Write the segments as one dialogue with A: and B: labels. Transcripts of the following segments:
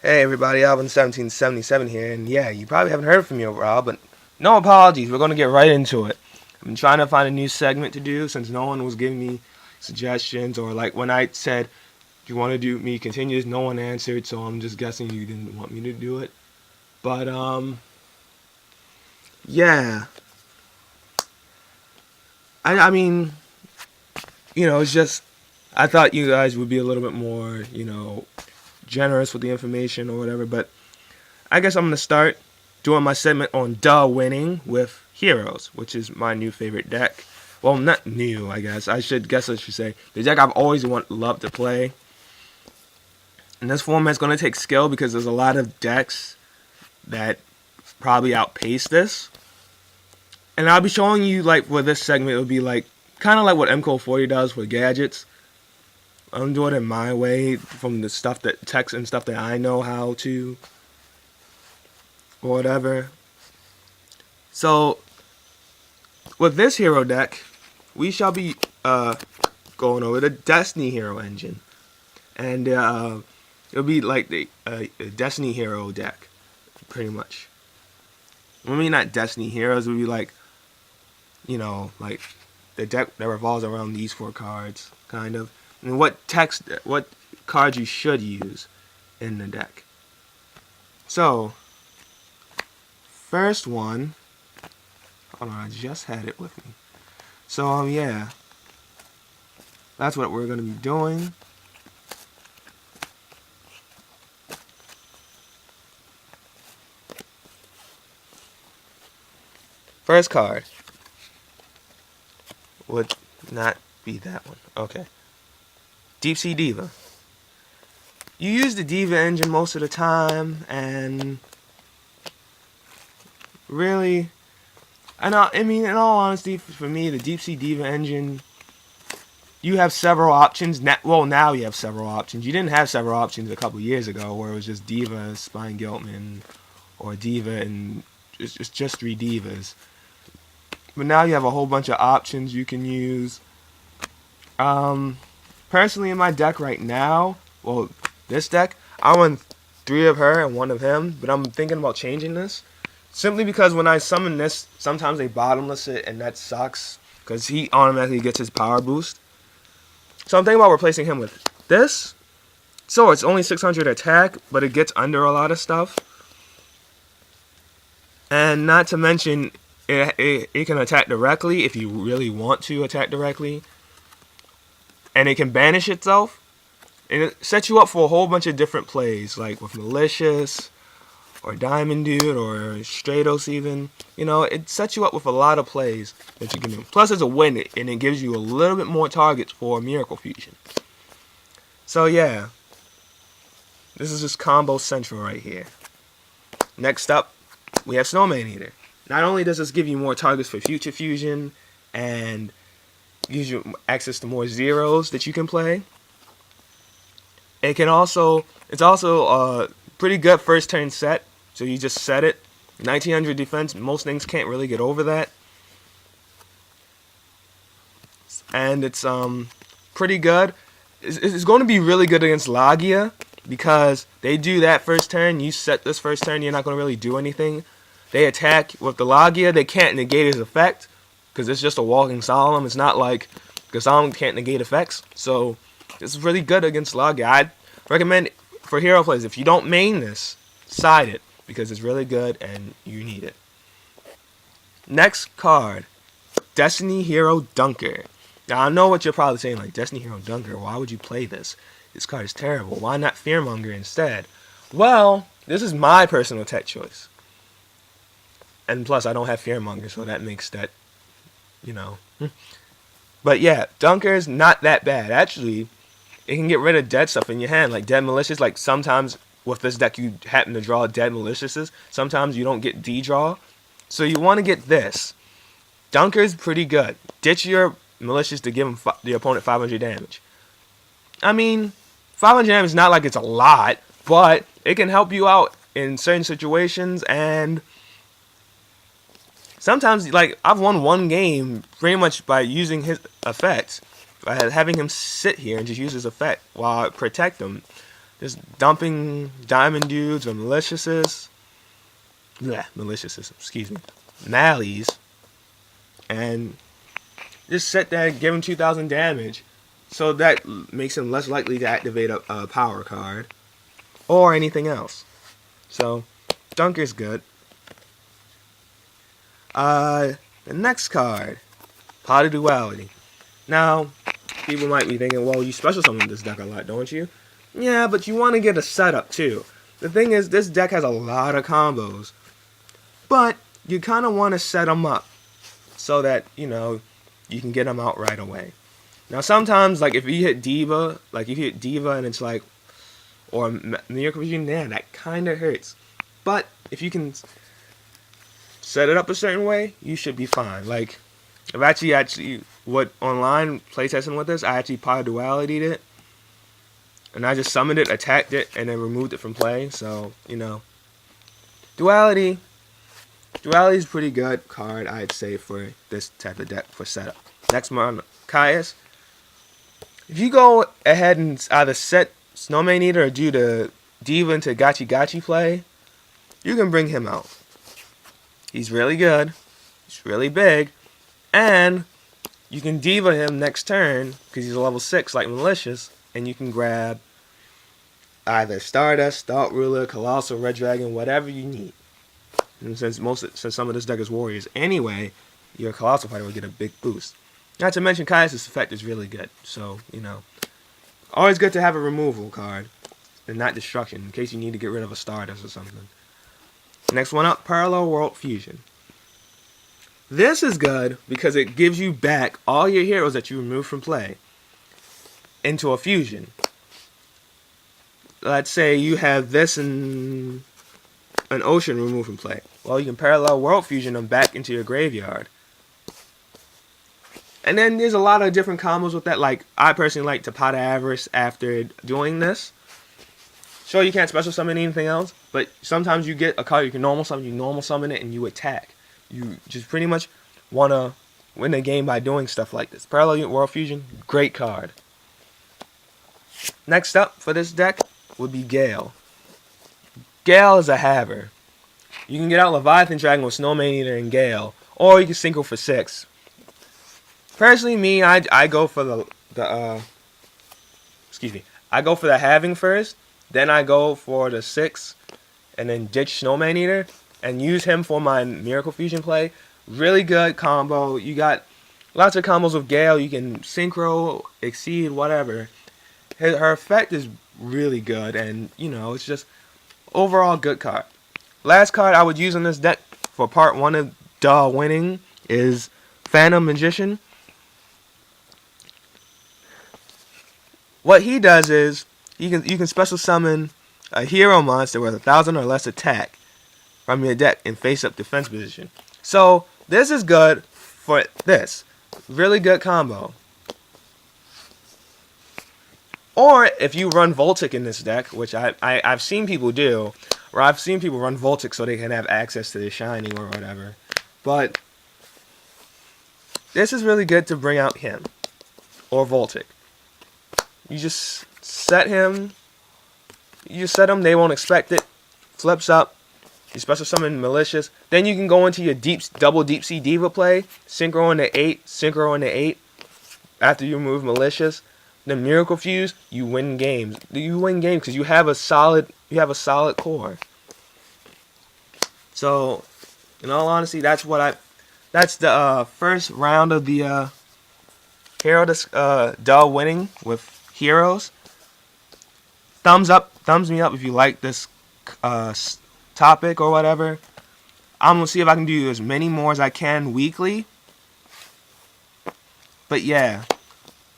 A: Hey everybody, alvin1777 here, and yeah, you probably haven't heard from me overall, but no apologies, we're going to get right into it. I've been trying to find a new segment to do since no one was giving me suggestions, or like when I said, do you want to do me continuous, no one answered, so I'm just guessing you didn't want me to do it. But, yeah, I mean, it's just, I thought you guys would be a little bit more, generous with the information or whatever, but I guess I'm going to start doing my segment on Winnng with Heroes, which is my new favorite deck. Well, not new, I guess. I should say. The deck I've always loved to play. And this format's going to take skill because there's a lot of decks that probably outpace this. And I'll be showing you, like, for this segment, it'll be like, kind of like what MCO40 does for gadgets. I'm doing it my way from the stuff that, text and stuff that I know how to. Or whatever. So, with this hero deck, we shall be going over the Destiny Hero engine. And it'll be like the Destiny Hero deck, pretty much. I mean, not Destiny Heroes, it would be like, like the deck that revolves around these 4 cards, kind of. And what cards you should use in the deck. So, first one, hold on, I just had it with me. So, yeah, that's what we're going to be doing. First card would not be that one. Okay. Deep Sea Diva. You use the Diva engine most of the time, and really, I mean, in all honesty, for me, the Deep Sea Diva engine, you have several options. Well, now you have several options. You didn't have several options a couple years ago, where it was just Diva, Spine Guiltman, or Diva, and just 3 Divas. But now you have a whole bunch of options you can use. Personally, in my deck right now, well, this deck, I run 3 of her and 1 of him, but I'm thinking about changing this. Simply because when I summon this, sometimes they bottomless it, and that sucks, because he automatically gets his power boost. So I'm thinking about replacing him with this. So it's only 600 attack, but it gets under a lot of stuff. And not to mention, it can attack directly if you really want to attack directly. And it can banish itself. And it sets you up for a whole bunch of different plays, like with Malicious, or Diamond Dude, or Stratos even. It sets you up with a lot of plays that you can do. Plus, it's a win, and it gives you a little bit more targets for Miracle Fusion. So, yeah. This is just combo central right here. Next up, we have Snowman Eater. Not only does this give you more targets for Future Fusion, and gives you access to more zeros that you can play, it's also a pretty good first turn set. So you just set it. 1900 defense, most things can't really get over that. And it's pretty good. It's going to be really good against Lagia, because they do that first turn. You set this first turn, you're not going to really do anything. They attack with the Lagia, they can't negate his effect, because it's just a walking Solemn. It's not like, because Solemn can't negate effects. So it's really good against Lagia. I'd recommend for hero plays, if you don't main this, side it, because it's really good and you need it. Next card, Destiny Hero Dunker. Now, I know what you're probably saying, like, Destiny Hero Dunker, why would you play this? This card is terrible. Why not Fearmonger instead? Well, this is my personal tech choice. And plus, I don't have Fearmonger, so that makes that, But yeah, Dunker is not that bad. Actually, it can get rid of dead stuff in your hand, like Dead Malicious. Like, sometimes with this deck, you happen to draw Dead Malicious's. Sometimes you don't get D-draw. So you want to get this. Dunker is pretty good. Ditch your Malicious to give the opponent 500 damage. I mean, 500 damage is not like it's a lot, but it can help you out in certain situations, and sometimes, like, I've won 1 game pretty much by using his effects. By having him sit here and just use his effect while I protect him. just dumping diamond dudes or excuse me, Mallies, and just sit there and give him 2,000 damage. So that makes him less likely to activate a power card or anything else. So Dunker's good. The next card, Pot of Duality. Now, people might be thinking, well, you special summon this deck a lot, don't you? Yeah, but you want to get a setup too. The thing is, this deck has a lot of combos, but you kind of want to set them up so that, you know, you can get them out right away. Now, sometimes, like, if you hit Diva, and it's like, or Miracle Fusion, yeah, that kind of hurts. But if you can set it up a certain way, you should be fine. Like, I've actually, what online playtesting with this, I actually Pot of Duality'd it, and I just summoned it, attacked it, and then removed it from play. So, you know, Duality is a pretty good card, I'd say, for this type of deck for setup. Next one, Caius. If you go ahead and either set Snowman Eater or do the Diva into Gachi play, you can bring him out. He's really good. He's really big. And you can Diva him next turn, because he's a level 6 like Malicious, and you can grab either Stardust, Thought Ruler, Colossal, Red Dragon, whatever you need. And since some of this deck is Warriors anyway, your Colossal Fighter will get a big boost. Not to mention, Caius' effect is really good. So, you know, always good to have a removal card and not destruction in case you need to get rid of a Stardust or something. Next one up, Parallel World Fusion. This is good because it gives you back all your heroes that you removed from play into a fusion. Let's say you have this and an Ocean removed from play. Well, you can Parallel World Fusion them back into your graveyard. And then there's a lot of different combos with that. Like, I personally like to Pot of Avarice after doing this. Sure, you can't special summon anything else, but sometimes you get a card you can normal summon it, and you attack. You just pretty much want to win the game by doing stuff like this. Parallel World Fusion, great card. Next up for this deck would be Gale. Gale is a haver. You can get out Leviathan Dragon with Snowman Eater and Gale, or you can synchro for 6. Personally, me, I go for the I go for the halving first, then I go for the 6, and then ditch Snowman Eater, and use him for my Miracle Fusion play. Really good combo. You got lots of combos with Gale. You can synchro, exceed, whatever. Her effect is really good, and, you know, it's just overall good card. Last card I would use in this deck for part 1 of Winnng is Phantom Magician. What he does is you can special summon a hero monster with 1,000 or less attack from your deck in face-up defense position. So this is good for this. Really good combo. Or if you run Voltic in this deck, which I've seen people do, or I've seen people run Voltic so they can have access to the Shining or whatever. But this is really good to bring out him or Voltic. You just set him. They won't expect it. Flips up. You special summon Malicious. Then you can go into your double Deep Sea Diva play. Synchro into 8. Synchro into 8. After you remove Malicious. Then Miracle Fuse. You win games. You win games because you have a solid core. So, in all honesty, that's the first round of the hero Winnng with heroes. Thumbs me up if you like this topic or whatever. I'm gonna see if I can do as many more as I can weekly. But yeah,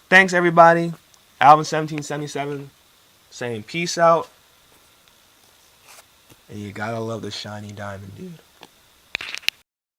A: thanks everybody. alvin1777 saying peace out. And you gotta love the shiny diamond, dude.